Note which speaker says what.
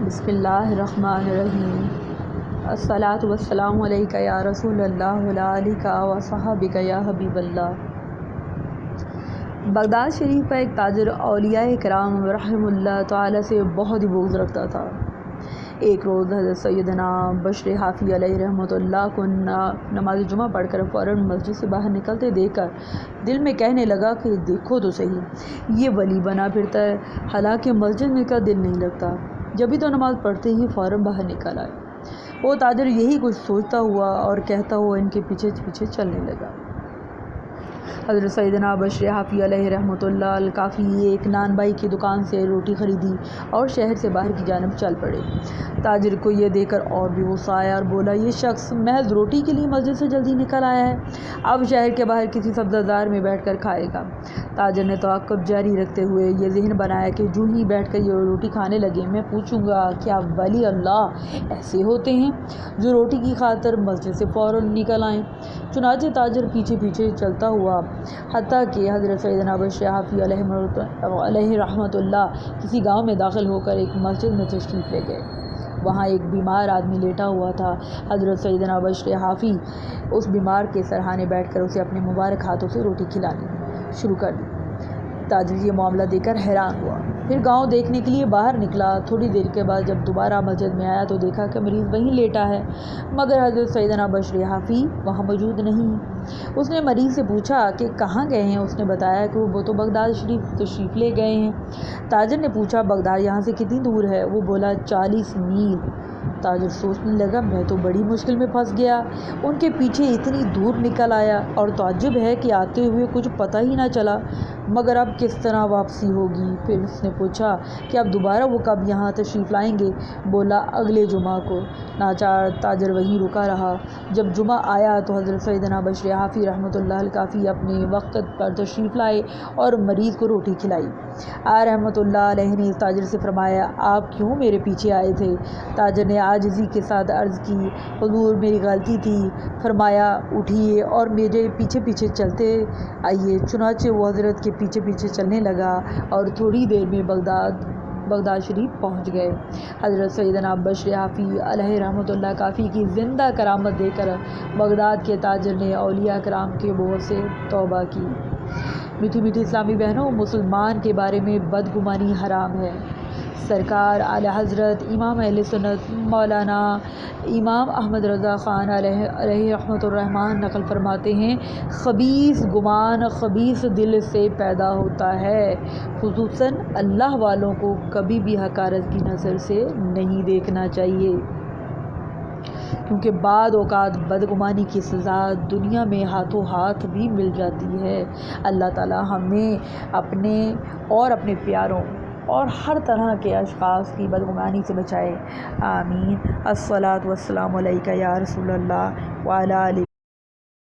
Speaker 1: بسم اللہ الرحمن الرحیم۔ الصلاۃ والسلام علیک یا رسول اللہ وعلی آلک و صحبک یا حبیب اللہ۔ بغداد شریف کا ایک تاجر اولیاء کرام رحمہ اللہ تعالی سے بہت ہی بغض رکھتا تھا۔ ایک روز حضرت سیدنا بشر حافی علیہ رحمۃ اللہ کو نماز جمعہ پڑھ کر فوراً مسجد سے باہر نکلتے دیکھ کر دل میں کہنے لگا کہ دیکھو تو صحیح، یہ ولی بنا پھرتا ہے، حالانکہ مسجد میں کا دل نہیں لگتا، جبھی تو نماز پڑھتے ہی فوراً باہر نکل آئے۔ وہ تاجر یہی کچھ سوچتا ہوا اور کہتا ہوا ان کے پیچھے پیچھے چلنے لگا۔ حضرت سیدنا بشر حافی علیہ رحمۃ اللہ الکافی ایک نان بائی کی دکان سے روٹی خریدی اور شہر سے باہر کی جانب چل پڑے۔ تاجر کو یہ دیکھ کر اور بھی غصہ آیا اور بولا، یہ شخص محض روٹی کے لیے مسجد سے جلدی نکل آیا ہے، اب شہر کے باہر کسی سبزہ زار میں بیٹھ کر کھائے گا۔ تاجر نے توقع جاری رکھتے ہوئے یہ ذہن بنایا کہ جو ہی بیٹھ کر یہ روٹی کھانے لگے میں پوچھوں گا کیا ولی اللہ ایسے ہوتے ہیں جو روٹی کی خاطر مسجد سے فوراً نکل آئیں۔ چنانچہ تاجر پیچھے پیچھے چلتا ہوا حتیٰ کہ حضرت سیدنا بشر حافی علیہ رحمۃ اللہ کسی گاؤں میں داخل ہو کر ایک مسجد میں تشریف لے گئے۔ وہاں ایک بیمار آدمی لیٹا ہوا تھا۔ حضرت سیدنا بشر حافی اس بیمار کے سرہانے بیٹھ کر اسے اپنے مبارک ہاتھوں سے روٹی کھلانی شروع کر دی۔ تاجر یہ معاملہ دیکھ کر حیران ہوا، پھر گاؤں دیکھنے کے لیے باہر نکلا۔ تھوڑی دیر کے بعد جب دوبارہ مسجد میں آیا تو دیکھا کہ مریض وہیں لیٹا ہے، مگر حضرت سیدنا بشر حافی وہاں موجود نہیں۔ اس نے مریض سے پوچھا کہ کہاں گئے ہیں؟ اس نے بتایا کہ وہ تو بغداد شریف تشریف لے گئے ہیں۔ تاجر نے پوچھا، بغداد یہاں سے کتنی دور ہے؟ وہ بولا 40 میل۔ تاجر سوچنے لگا، میں تو بڑی مشکل میں پھنس گیا، ان کے پیچھے اتنی دور نکل آیا اور تعجب ہے کہ آتے ہوئے کچھ پتہ ہی نہ چلا، مگر اب کس طرح واپسی ہوگی؟ پھر اس نے پوچھا کہ اب دوبارہ وہ کب یہاں تشریف لائیں گے؟ بولا اگلے جمعہ کو۔ ناچار تاجر وہیں رکا رہا۔ جب جمعہ آیا تو حضرت سیدنا بشر حافی رحمۃ اللہ الکافی اپنے وقت پر تشریف لائے اور مریض کو روٹی کھلائی۔ رحمۃ اللہ علیہ نے اس تاجر سے فرمایا، آپ کیوں میرے پیچھے آئے تھے؟ تاجر نے عاجزی کے ساتھ عرض کی، حضور میری غلطی تھی۔ فرمایا، اٹھیے اور میرے پیچھے پیچھے چلتے آئیے۔ چنانچہ وہ حضرت کے پیچھے پیچھے چلنے لگا اور تھوڑی دیر میں بغداد شریف پہنچ گئے۔ حضرت سیدنا بشر حافی علیہ رحمۃ اللہ کافی کی زندہ کرامت دیکھ کر بغداد کے تاجر نے اولیاء کرام کے بغض سے توبہ کی۔ میٹھی میٹھی اسلامی بہنوں، مسلمان کے بارے میں بدگمانی حرام ہے۔ سرکار اعلیٰ حضرت امام اہل سنت مولانا امام احمد رضا خان علیہ رحمۃ الرحمن نقل فرماتے ہیں، خبیث گمان خبیث دل سے پیدا ہوتا ہے، خصوصاً اللہ والوں کو کبھی بھی حقارت کی نظر سے نہیں دیکھنا چاہیے، کیونکہ بعض اوقات بدگمانی کی سزا دنیا میں ہاتھوں ہاتھ بھی مل جاتی ہے۔ اللہ تعالی ہمیں اپنے اور اپنے پیاروں اور ہر طرح کے اشخاص کی بدگمانی سے بچائے، آمین۔ الصلاۃ والسلام علیک یا رسول اللہ وعلی آلک